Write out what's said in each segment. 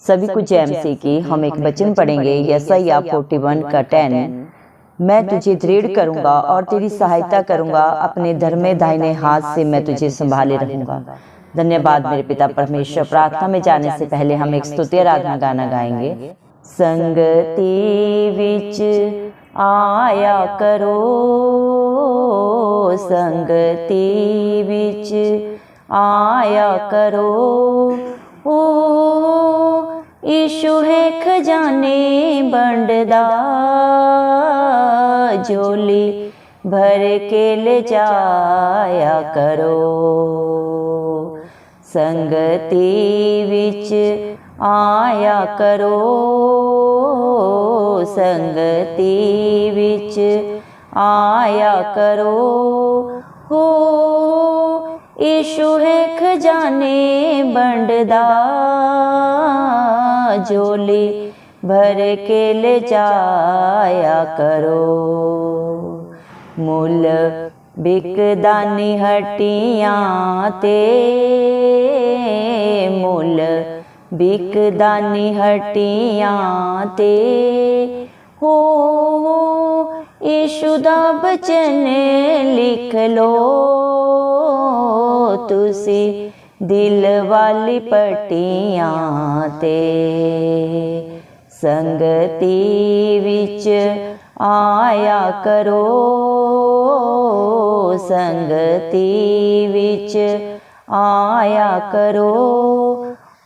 सभी को जय मसीह की। हम एक वचन पढ़ेंगे यशायाह 41 का 10। मैं तुझे दृढ़ करूंगा और तेरी सहायता करूंगा, अपने धर्मे दाहिने हाथ से मैं तुझे संभाले रहूंगा। धन्यवाद मेरे पिता परमेश्वर। प्रार्थना में जाने से पहले हम एक स्तुति आराधना गाना गाएंगे। संगति विच आया करो, संगति विच आया करो, ओ यीशु है खजाने बंडदा, झोली भर के ले जाया करो। संगति विच आया करो, संगति विच आया करो, हो यीशु है खजाने बंडदा, झोली भर के ले जाया करो। मुल बिकदानी हटियां ते, मुल बिकदानी हटियां ते, हो यीशु दा बचन लिख लो, तुसी दिल वाली पट्टियां ते। संगति विच आया करो, संगति विच आया करो,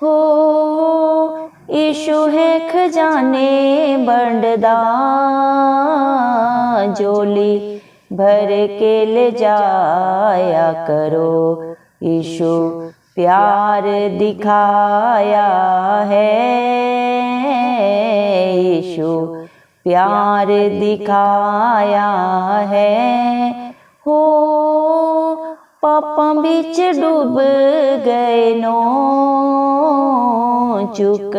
हो यीशु है खजाने बंडदा, झोली भर के ले जाया करो। यीशु प्यार दिखाया है, यीशु प्यार दिखाया है, हो पापां बिच डूब गए नो, चुक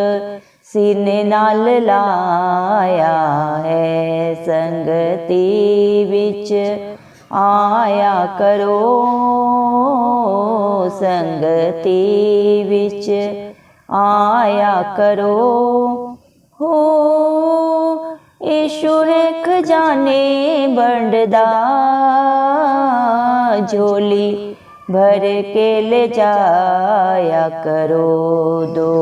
सीने नाल लाया है। संगति विच आया करो, संगति विच आया करो, हो यीशु है खजाने बंडदा, झोली भर के ले जाया करो। दो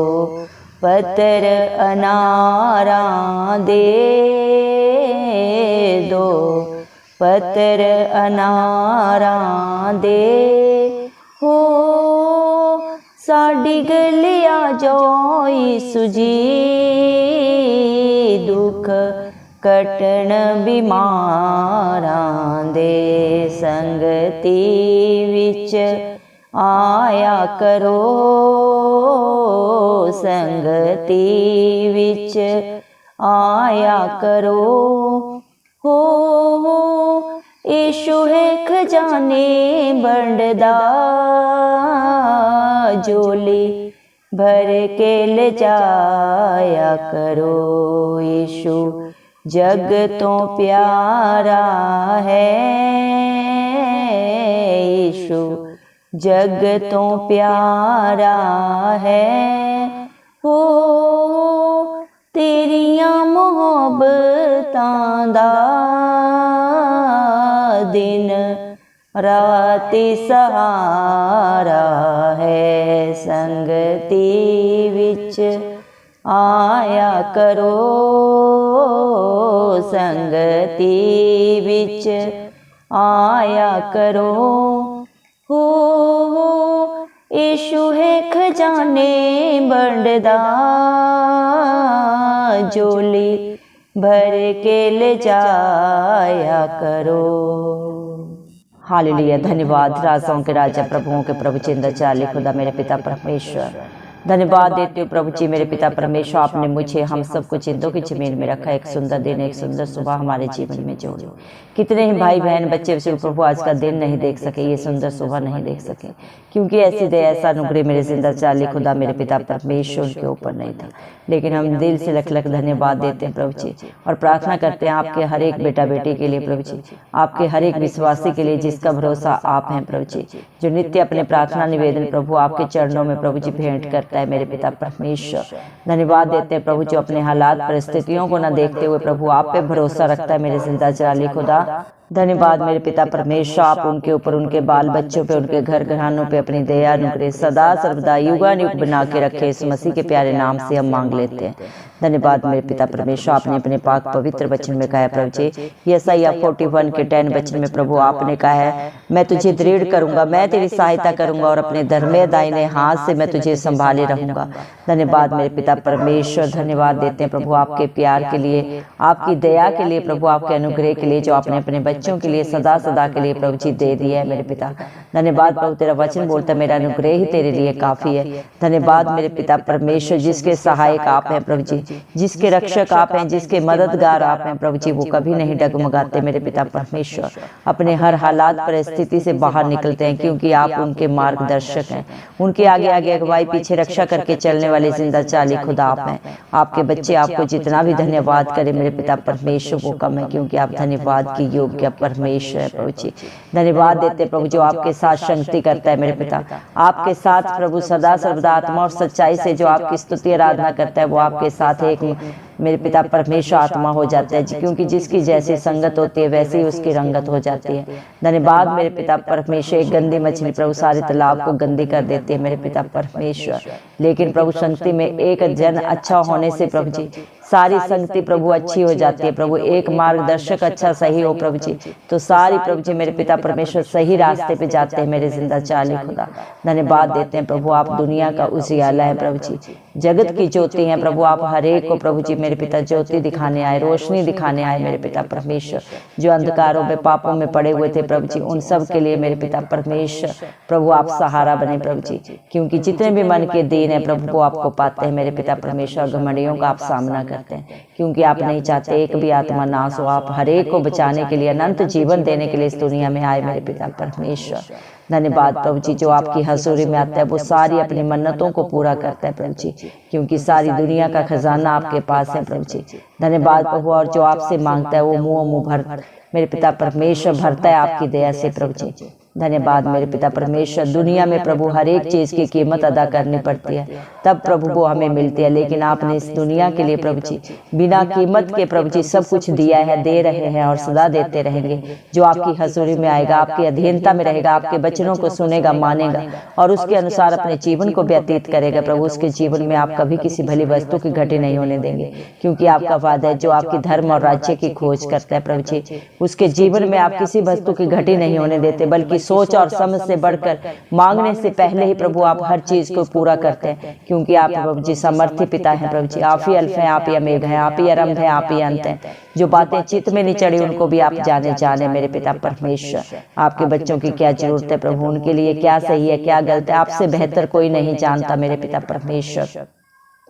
पत्तर अनारा दे, दो पत्तर अनारा दे, हो साडी गलिया जो यीशु जी, दुख कटन बीमारां दे। संगति विच आया करो, संगति विच आया करो, हो यीशु है खजाने बंडदा, झोली भर के ले जाया करो। यीशु जग तो प्यारा है, यीशु जग तो प्यारा है, हो तेरियां मोहब्बतां दा दिन राती सहारा है। संगति विच आया करो, संगति विच आया करो, हो यीशु है खजाने बंडदा, झोली भर के ले जाया करो। हालेलुया। धन्यवाद राजाओं के राजा प्रभुओं के प्रभु चिंता चाली खुदा मेरे पिता परमेश्वर, धन्यवाद देते हो प्रभु जी मेरे पिता परमेश्वर। आपने मुझे हम सबको चिंतों की जमीन में रखा, एक सुंदर दिन एक सुंदर सुबह हमारे जीवन में जोड़ी। कितने ही भाई बहन बच्चे बच्चे प्रभु आज का दिन नहीं देख सके, ये सुंदर सुबह नहीं देख सके, क्योंकि ऐसी दया ऐसा अनुग्रह मेरे जिंदा चाली खुदा मेरे पिता परमेश्वर के ऊपर नहीं था। लेकिन हम दिल से लख लख धन्यवाद देते हैं प्रभु जी, और प्रार्थना करते हैं आपके हर एक बेटा बेटी के लिए प्रभु जी, आपके हर एक विश्वासी के लिए जिसका भरोसा आप हैं प्रभु जी, जो नित्य अपने प्रार्थना निवेदन प्रभु आपके चरणों में प्रभु जी भेंट करता रखता है मेरे पिता परमेश्वर। धन्यवाद देते हैं प्रभु जो अपने हालात परिस्थितियों को न देखते हुए प्रभु आप पे भरोसा रखता है मेरे जिंदा जाली खुदा। धन्यवाद मेरे पिता परमेश्वर, आप उनके ऊपर, उनके बाल बच्चों पे, उनके घर घरानों पे अपनी दया अनुग्रह सदा सर्वदा युगानुयुग बना के रखे। इस मसीह के प्यारे नाम से हम मांग लेते हैं। धन्यवाद मेरे पिता परमेश्वर, आपने अपने पाक पवित्र वचन में कहा है प्रभु जी, यशायाह 41 के 10 वचन में प्रभु आपने कहा है, मैं तुझे दृढ़ करूंगा, मैं तेरी सहायता करूंगा और अपने धर्मे दाहिने हाथ से मैं तुझे संभाले रहूंगा। धन्यवाद मेरे पिता परमेश्वर, धन्यवाद देते हैं प्रभु आपके प्यार के लिए, आपकी दया के लिए, प्रभु आपके अनुग्रह के लिए जो आपने अपने बच्चों के लिए सदा सदा के लिए प्रभु जी दे दिया है मेरे पिता। धन्यवाद प्रभु, तेरा वचन बोलता है मेरा अनुग्रह ही तेरे लिए काफी है। धन्यवाद मेरे पिता परमेश्वर, जिसके सहायक आप हैं प्रभु जी, जिसके रक्षक आप हैं, जिसके मददगार आप हैं प्रभु जी, वो कभी नहीं डगमगाते मेरे पिता परमेश्वर। अपने हर हालात परिस्थिति से बाहर निकलते हैं क्योंकि आप उनके मार्गदर्शक हैं। उनके आगे आगे अगुवाई, पीछे रक्षा करके चलने वाले जिंदा चाली खुदा आप हैं। आपके बच्चे आपको जितना भी धन्यवाद करें मेरे पिता परमेश्वर वो कम है, क्योंकि आप धन्यवाद की योग्य परमेश्वर है प्रभु जी। धन्यवाद देते प्रभु जो आपके साथ शक्ति करता है मेरे पिता, आपके साथ प्रभु सदा सर्वदा आत्मा और सच्चाई से जो आपकी स्तुति आराधना करता है वो आपके साथ एक मेरे पिता परमेश्वर आत्मा हो जाता है, क्योंकि जिसकी जैसी संगत होती है वैसे ही उसकी रंगत हो जाती है। धन्यवाद मेरे पिता परमेश्वर, एक गंदी मछली प्रभु सारे तालाब को गंदी कर देती है मेरे पिता परमेश्वर, लेकिन प्रभु संगति में एक जन अच्छा होने से प्रभु जी सारी संगति प्रभु अच्छी हो जाती है। प्रभु एक मार्गदर्शक अच्छा सही हो प्रभु जी तो सारी प्रभु जी मेरे पिता परमेश्वर सही रास्ते पे जाते हैं मेरे जिंदा चाली खुदा। धन्यवाद देते हैं प्रभु, आप दुनिया का उजियाला है प्रभु जी, जगत की ज्योति है प्रभु। आप हर एक को प्रभु जी मेरे पिता ज्योति दिखाने आए, रोशनी दिखाने आए मेरे पिता परमेश्वर। जो अंधकारों में पापों में पड़े हुए थे प्रभु जी उन सब के लिए मेरे पिता परमेश्वर प्रभु आप सहारा बने प्रभु जी, क्योंकि जितने भी मन के दीन है प्रभु वो आपको पाते हैं मेरे पिता परमेश्वर। घमंडियों का आप सामना करते हैं क्योंकि आप नहीं चाहते एक भी आत्मा नाश हो। आप हर एक को बचाने के लिए, अनंत जीवन देने के लिए इस दुनिया में आए मेरे पिता परमेश्वर। धन्यवाद प्रभु जी, जो आपकी हजूरी में आता है वो सारी अपनी मन्नतों को पूरा करता है प्रभु जी, क्योंकि सारी दुनिया का खजाना आपके पास है प्रभु जी। धन्यवाद प्रभु, और जो आपसे मांगता है वो मुंह भर मेरे पिता परमेश्वर भरता है आपकी दया से प्रभु जी। धन्यवाद मेरे पिता परमेश्वर, दुनिया में प्रभु हर एक चीज की कीमत अदा करनी पड़ती है तब प्रभु वो हमें मिलती है, लेकिन आपने इस दुनिया के लिए प्रभु जी बिना कीमत के प्रभु जी सब कुछ दिया है, दे रहे हैं और सदा देते रहेंगे। जो आपकी हजूरी में आएगा, आपकी अधीनता में रहेगा, आपके वचनों को सुनेगा, मानेगा और उसके अनुसार अपने जीवन को व्यतीत करेगा प्रभु, उसके जीवन में आप कभी किसी भली वस्तु की घटी नहीं होने देंगे, क्योंकि आपका वादा है जो आपकी धर्म और राज्य की खोज करता है प्रभु जी उसके जीवन में आप किसी वस्तु की घटी नहीं होने देते, बल्कि सोच और समझ से बढ़कर मांगने से पहले ही प्रभु आप हर चीज को पूरा करते हैं, क्योंकि आप प्रभु जी समर्थी पिता हैं प्रभु जी। आप ही अल्फ हैं, आप ही अमेघ हैं, आप ही आरंभ हैं, आप ही अंत हैं। जो बातें चित्त में नहीं चढ़ी उनको भी आप जाने मेरे पिता परमेश्वर। आपके बच्चों की क्या जरूरत है प्रभु, उनके लिए क्या सही है क्या गलत है, आपसे बेहतर कोई नहीं जानता मेरे पिता परमेश्वर।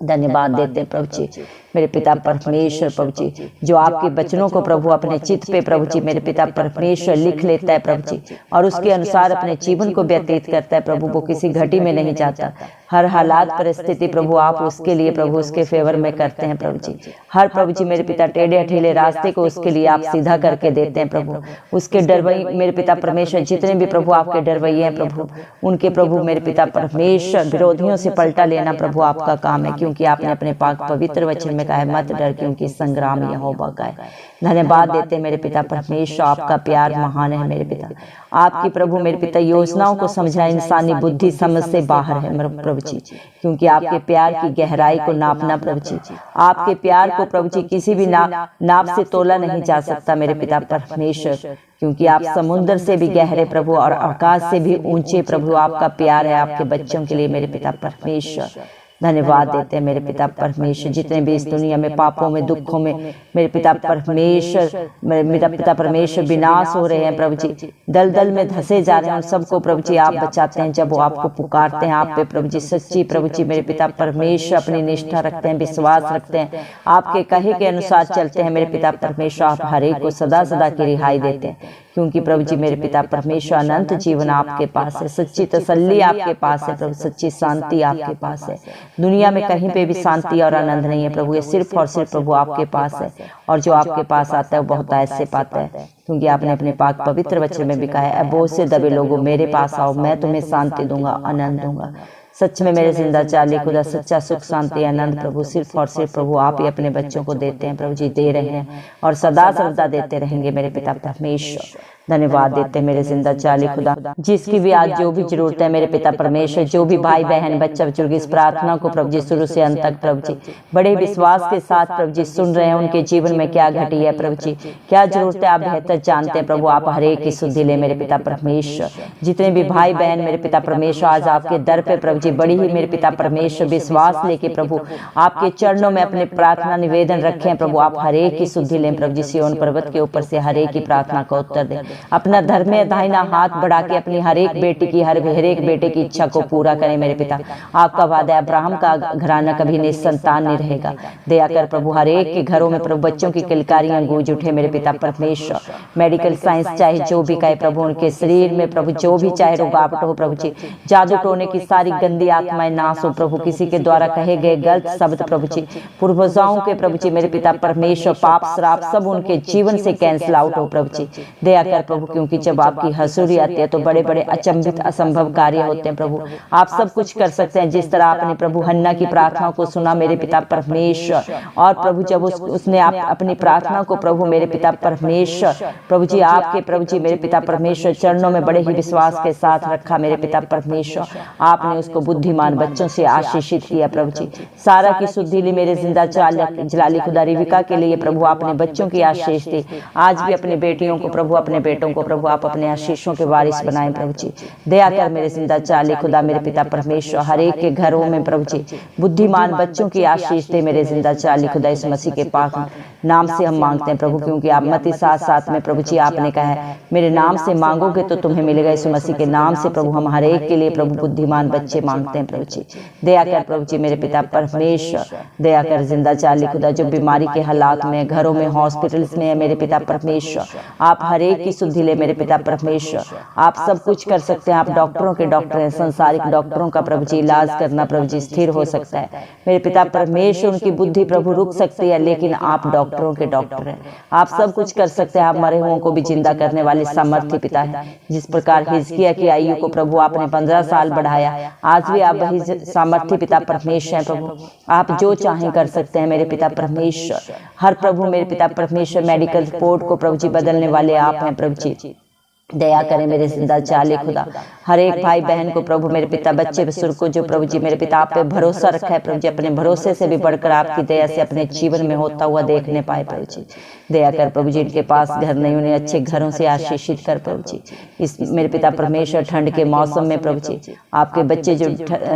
धन्यवाद देते हैं प्रभु जी मेरे पिता परमेश्वर प्रभु जी, जो आपके वचनों को प्रभु अपने चित्त पे प्रभु जी मेरे पिता परमेश्वर लिख लेता है प्रभु जी और उसके अनुसार अपने जीवन को व्यतीत करता है प्रभु, वो किसी घटी में नहीं जाता। हर हालात परिस्थिति प्रभु आप उसके लिए प्रभु उसके फेवर में करते हैं प्रभु जी। हर प्रभु जी मेरे पिता टेढ़े अठेले रास्ते को उसके लिए आप सीधा करके देते हैं प्रभु। उसके डरवई मेरे पिता परमेश्वर, जितने भी प्रभु आपके डरवई हैं प्रभु उनके प्रभु मेरे पिता परमेश्वर विरोधियों से पलटा लेना प्रभु आपका काम है, क्योंकि आपने अपने पाक पवित्र वचन में कहा है मत डर क्योंकि संग्राम यहोवा का है। धन्यवाद देते मेरे पिता परमेश्वर, आपका प्यार महान है मेरे पिता। आपकी प्रभु मेरे पिता योजनाओं को समझना इंसानी बुद्धि समझ से बाहर है मेरे प्रभु जी, क्योंकि आपके प्यार की गहराई को नापना प्रभु जी, आपके प्यार को प्रभु जी किसी भी नाप से तोला नहीं जा सकता मेरे पिता परमेश्वर, क्योंकि आप समुद्र से भी गहरे प्रभु और आकाश से भी ऊंचे प्रभु आपका प्यार है आपके बच्चों के लिए मेरे पिता परमेश्वर। धन्यवाद देते हैं मेरे पिता परमेश्वर, जितने भी इस दुनिया में पापों में दुखों में मेरे पिता परमेश्वर मेरा पिता परमेश्वर विनाश हो रहे हैं प्रभु जी, दलदल में धंसे जा रहे हैं, उन सबको प्रभु जी आप बचाते हैं जब वो आपको पुकारते हैं। आप पे प्रभु जी सच्ची प्रभु जी मेरे पिता परमेश्वर अपनी निष्ठा रखते हैं, विश्वास रखते हैं, आपके कहे के अनुसार चलते हैं मेरे पिता परमेश्वर। आप हर एक को सदा सदा की रिहाई देते हैं, क्योंकि प्रभु जी मेरे पिता परमेश्वर अनंत जीवन आपके पास है, सच्ची तसल्ली आपके पास है प्रभु, सच्ची शांति आपके पास है। दुनिया में कहीं पे भी शांति और आनंद नहीं है प्रभु, ये सिर्फ और सिर्फ प्रभु आपके पास है, और जो आपके पास आता है वो बहुत ऐसे पाता है, क्योंकि आपने अपने पाक पवित्र वचन में भी कहा है बोझ से दबे लोगों मेरे पास आओ, मैं तुम्हें शांति दूंगा, आनंद दूंगा। सच में मेरे जिंदा चाली खुदा सच्चा सुख शांति आनंद प्रभु सिर्फ और सिर्फ प्रभु आप ही अपने बच्चों को देते हैं प्रभु जी, दे रहे हैं और सदा सर्वदा देते रहेंगे मेरे पिता परमेश्वर। धन्यवाद देते मेरे जिंदा चाली खुदा, जिसकी भी आज जो भी जरूरत है मेरे पिता परमेश्वर, जो भी भाई बहन बच्चा बुजुर्ग इस प्रार्थना को प्रभु जी शुरू से अंत तक प्रभु जी बड़े विश्वास के साथ प्रभु जी सुन रहे हैं, उनके जीवन में क्या घटी है प्रभु जी, क्या जरूरत है आप बेहतर जानते हैं प्रभु। आप हर एक की शुद्धि ले मेरे पिता परमेश्वर। जितने भी भाई बहन मेरे पिता परमेश्वर आज आपके दर पे प्रभु जी बड़ी ही मेरे पिता परमेश्वर विश्वास लेके प्रभु आपके चरणों में अपने प्रार्थना निवेदन रखें प्रभु। आप हर एक की शुद्धि लें प्रभु जी, सिय्योन पर्वत के ऊपर से हर एक की प्रार्थना का उत्तर दें। अपना धर्म दाहिना हाथ बढ़ा के अपनी हर एक बेटी की हर एक बेटे की इच्छा को पूरा करें मेरे पिता। आपका वादा है अब्राहम का घराना कभी निसंतान नहीं रहेगा। दया कर प्रभु हर एक के घरों में प्रभु बच्चों की किलकारियां गूंज उठे मेरे पिता परमेश्वर। मेडिकल साइंस चाहे जो भी कहे प्रभु, उनके शरीर में प्रभु जो भी चाहे रुकावट हो प्रभु जी, जादू टोने की सारी गंदी आत्माएं नाश हो प्रभु। किसी के द्वारा कहे गए गलत शब्द प्रभु जी पूर्वजाओं के प्रभु जी मेरे पिता परमेश्वर पाप श्राप सब उनके जीवन से कैंसिल आउट हो प्रभु जी। दया कर प्रभु, क्योंकि जब आपकी हसूरी आती है तो बड़े बड़े अचंभित असंभव कार्य होते हैं प्रभु। आप सब कुछ कर सकते हैं। जिस तरह आपने प्रभु हन्ना की प्रार्थना को सुना मेरे पिता परमेश्वर, और प्रभु जब उसने आप अपनी प्रार्थना को प्रभु मेरे पिता परमेश्वर प्रभु जी आपके प्रभु जी मेरे पिता परमेश्वर चरणों में बड़े ही विश्वास के साथ रखा मेरे पिता परमेश्वर, आपने उसको बुद्धिमान बच्चों से आशीषित किया प्रभु जी। सारा की शुद्धि ली मेरे जिंदा जलाली खुदा रिविका के लिए प्रभु आपने बच्चों की आशीष दी। आज भी अपने बेटियों को प्रभु अपने बेटों को प्रभु आप अपने आशीषों के वारिस बनाएं प्रभु जी। दया कर मेरे जिंदा चाली खुदा मेरे पिता परमेश्वर हर एक के घरों में प्रभु जी बुद्धिमान बच्चों की आशीष दे मेरे जिंदा चाली खुदा। इस मसीह के पाक नाम से हम मांगते हैं प्रभु, क्योंकि आप मत्ती 7:7 में प्रभु जी आपने कहा है मेरे नाम से मांगोगे तो तुम्हें मिलेगा। इस मसीह के नाम से प्रभु हम हर एक के लिए प्रभु बुद्धिमान बच्चे मांगते हैं प्रभु जी। दया कर प्रभु जी मेरे पिता परमेश्वर, दया कर जिंदा चाली खुदा जो बीमारी के हालात में घरों में हॉस्पिटल्स में है मेरे पिता परमेश्वर, आप हर एक की शुद्धि ले मेरे पिता परमेश्वर। आप सब कुछ कर सकते हैं, आप डॉक्टरों के डॉक्टर हैं, संसारिक डॉक्टरों का प्रभु जी इलाज करना प्रभु जी स्थिर हो सकता है मेरे पिता परमेश्वर। उनकी बुद्धि प्रभु रुक सकती है, लेकिन आप डॉक्टरों के डॉक्टर हैं, आप सब कुछ कर सकते हैं। आप मरे हुओं को भी जिंदा करने वाले सामर्थ्य पिता है। जिस प्रकार हिजकिय्याह की आयु को प्रभु आपने 15 साल बढ़ाया, आज भी आप वही सामर्थ्य पिता परमेश्वर हैं प्रभु। आप जो चाहें कर सकते हैं मेरे पिता परमेश्वर। हर प्रभु मेरे पिता परमेश्वर मेडिकल रिपोर्ट को प्रभु जी बदलने वाले आप हैं प्रभु जी। दया करें मेरे जिंदा चाली खुदा हर एक भाई बहन को प्रभु मेरे पिता बच्चे बुजुर्ग को जो प्रभु जी मेरे पिता आप पे भरोसा रखा है प्रभु जी, अपने भरोसे से भी बढ़कर आपकी दया से अपने जीवन में होता हुआ देखने पाए प्रभु जी। दया कर प्रभु जी इनके पास घर नहीं, उन्हें अच्छे घरों से आशीषित कर प्रभु जी। इस मेरे पिता परमेश्वर ठंड के मौसम में प्रभु जी आपके बच्चे जो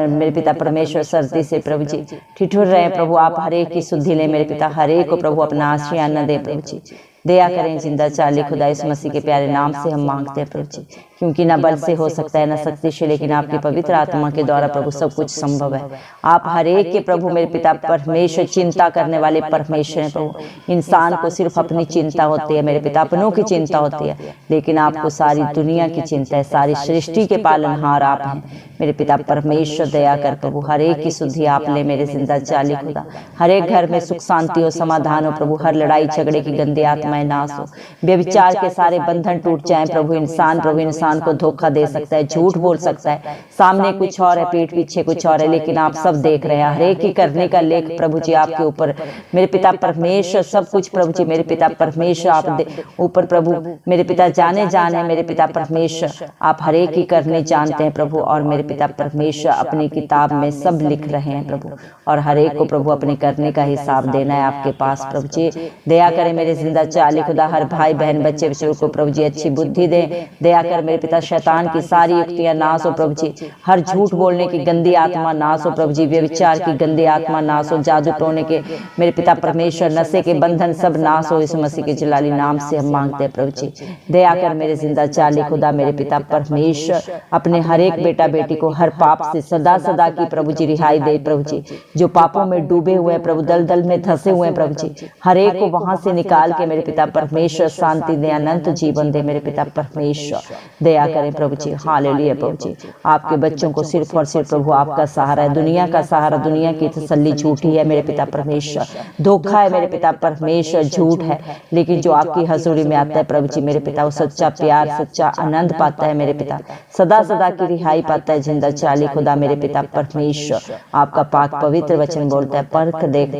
मेरे पिता परमेश्वर सर्दी से प्रभु जी ठिठुर रहे प्रभु, आप हर एक की शुद्धि ले मेरे पिता, हर एक को प्रभु अपना आश्रय न दे प्रभु जी। दया करें जिंदा चाली खुदा इस मसीह के प्यारे नाम से हम मांगते हैं प्रभु जी, क्योंकि ना बल से हो सकता है ना शक्ति से, लेकिन आपकी पवित्र आत्मा के द्वारा प्रभु सब कुछ संभव है। आप हर एक के प्रभु मेरे पिता परमेश्वर चिंता करने वाले परमेश्वर हैं प्रभु। इंसान को सिर्फ अपनी चिंता होती है मेरे पिता, अपनों की चिंता होती है, लेकिन आपको सारी दुनिया की चिंता है, सारी सृष्टि के पालनहार आप हैं मेरे पिता परमेश्वर। दया कर प्रभु हर एक की शुद्धि आप ले मेरे जिंदा चाली खुदा। हर एक घर में सुख शांति हो, समाधान हो प्रभु, हर लड़ाई झगड़े की गंदी आत्माएं नाश हो, व्यभिचार के सारे बंधन टूट जाएं प्रभु। इंसान को धोखा दे सकता है, झूठ बोल सकता है, सामने कुछ और है पीठ पीछे कुछ और है, लेकिन आप सब देख रहे हैं। हर एक की करने का लेख प्रभु जी आपके ऊपर मेरे पिता परमेश्वर, सब कुछ प्रभु जी मेरे पिता परमेश्वर आप ऊपर प्रभु मेरे पिता जाने मेरे पिता परमेश्वर। आप हर एक की करने जानते हैं प्रभु, और मेरे पिता परमेश्वर अपनी किताब में सब लिख रहे हैं प्रभु, और हर एक को प्रभु अपने करने का हिसाब देना है आपके पास प्रभु जी। दया करें मेरे जिंदा चाली खुदा हर भाई बहन बच्चे बुजुर्ग को प्रभु जी अच्छी बुद्धि दे। दया कर मेरे पिता शैतान की सारी युक्तियां नाश हो प्रभु जी, हर झूठ बोलने की गंदी आत्मा नाश हो प्रभु जी, व्यभिचार की गंदी आत्मा नाश हो, जादू टोने के मेरे पिता परमेश्वर नशे के बंधन सब नाश हो। इस मसीह के जलाली नाम से हम मांगते हैं प्रभु जी। दया कर मेरे जिंदा चाली खुदा मेरे पिता परमेश्वर अपने हर एक बेटा बेटी को हर पाप से सदा सदा की प्रभु जी रिहाई दे प्रभु जी। जो पापों में डूबे हुए हैं प्रभु, दलदल में धंसे हुए हैं प्रभु जी, हर एक को वहां से निकाल के मेरे पिता परमेश्वर, शांति दे, अनंत जीवन दे मेरे पिता परमेश्वर, दया करें प्रभु जी। हालेलुया प्रभु जी। आपके बच्चों को सिर्फ और सिर्फ प्रभु आपका सहारा है, दुनिया का सहारा, दुनिया की तसल्ली झूठी है मेरे पिता परमेश्वर, धोखा है मेरे पिता परमेश्वर, झूठ है, लेकिन जो आपकी हजूरी में आता है प्रभु जी मेरे पिता, वो सच्चा प्यार, सच्चा आनंद पाता है मेरे पिता, सदा सदा की रिहाई पाता है। जिंदा चाली खुदा मेरे पिता परमेश्वर, आपका पाक पवित्र वचन बोलता है,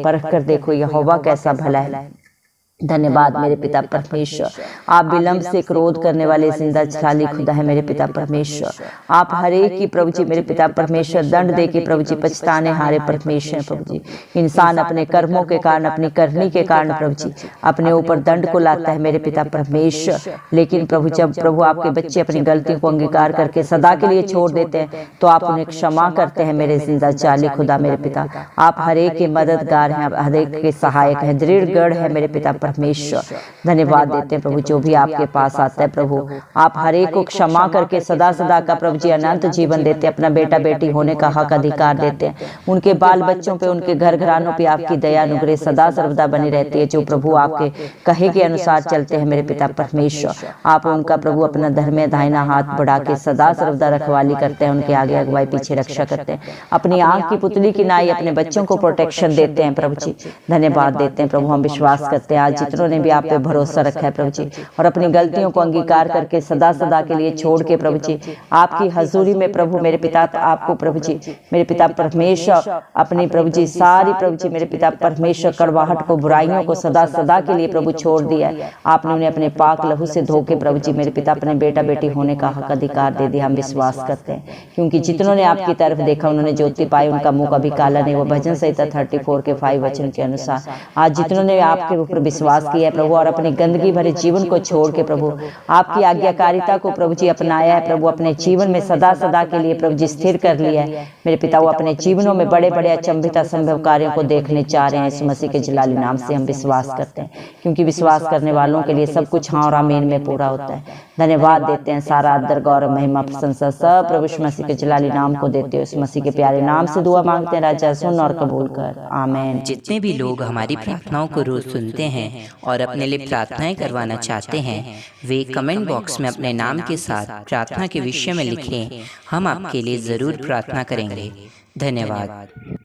परख कर देखो यहोवा कैसा भला है। धन्यवाद मेरे पिता परमेश्वर। आप विलंब से क्रोध करने वाले जिंदा चाली खुदा है मेरे पिता परमेश्वर। आप हरेक की प्रभु जी मेरे पिता परमेश्वर दंड दे के प्रभु जी पछताने हारे परमेश्वर प्रभु जी। इंसान अपने कर्मों के कारण, अपनी करनी के कारण प्रभु जी अपने ऊपर दंड को लाता है मेरे पिता परमेश्वर, लेकिन प्रभु जब प्रभु आपके बच्चे अपनी गलती को अंगीकार करके सदा के लिए छोड़ देते हैं तो आप उन्हें क्षमा करते हैं मेरे जिंदा चाली खुदा मेरे पिता। आप हरेक के मददगार हैं, हरेक के सहायक हैं, दृढ़ गढ़ है मेरे पिता परमेश्वर। धन्यवाद देते हैं प्रभु, जो भी आपके पास आता है प्रभु आप हरेक को क्षमा करके सदा सदा का प्रभु जी अनंत जीवन देते हैं, अपना बेटा बेटी होने का हक अधिकार देते हैं, उनके बाल बच्चों पे, उनके घर घरानों पे आपकी दया अनुग्रह सदा सर्वदा बनी रहती है। जो प्रभु आपके कहे के अनुसार चलते हैं मेरे पिता परमेश्वर, आप उनका प्रभु अपना धर्म दाहिना हाथ बढ़ा के सदा सर्वदा रखवाली करते हैं, उनके आगे अगुवाई पीछे रक्षा करते हैं, अपनी आंख की पुतली की नाई अपने बच्चों को प्रोटेक्शन देते हैं प्रभु जी। धन्यवाद देते हैं प्रभु, हम विश्वास करते हैं आज जितनों ने भी आप पे भरोसा रखा है प्रभु जी और अपनी गलतियों को अंगीकार करके सदा सदा के लिए छोड़ के प्रभु जी आपकी हजूरी में प्रभु मेरे पिता आपको प्रभु जी मेरे पिता परमेश्वर अपनी प्रभु जी सारी प्रभु जी मेरे पिता परमेश्वर कड़वाहट को, बुराइयों को सदा सदा के लिए प्रभु छोड़ दिया है। आपने उन्हें अपने पाक लहू से धो के प्रभु जी मेरे पिता अपने बेटा बेटी होने का हक अधिकार दे दिया। हम विश्वास करते हैं क्योंकि जितनों ने आपकी तरफ देखा उन्होंने ज्योति पाई, उनका मुंह कभी काला नहीं। वो भजन संहिता 34 के 5 वचन के अनुसार आज जितनों ने आपके ऊपर विश्वास किया है प्रभु और अपनी गंदगी भरे जीवन को छोड़ के प्रभु आपकी आज्ञाकारिता को प्रभु जी अपनाया है प्रभु, अपने जीवन में सदा सदा के लिए प्रभु जी स्थिर कर लिया है मेरे पिता। वो अपने जीवनों में बड़े बड़े अचंभित असंभव कार्यों को देखने चाह रहे हैं। इस मसीह के जलाली नाम से हम विश्वास करते हैं क्योंकि विश्वास करने वालों के लिए सब कुछ हाँ और आमीन में पूरा होता है। धन्यवाद देते हैं, सारा आदर गौरव महिमा प्रशंसा सब प्रभु यीशु मसीह के जलाली नाम को देते हो। इस मसीह के प्यारे नाम से दुआ मांगते हैं राजा, सुन और कबूल कर, आमीन। जितने भी लोग हमारी प्रार्थनाओं को रोज सुनते हैं और अपने लिए प्रार्थनाएं करवाना चाहते हैं वे कमेंट बॉक्स में अपने नाम के साथ प्रार्थना के विषय में लिखें, हम आपके लिए जरूर प्रार्थना करेंगे। धन्यवाद।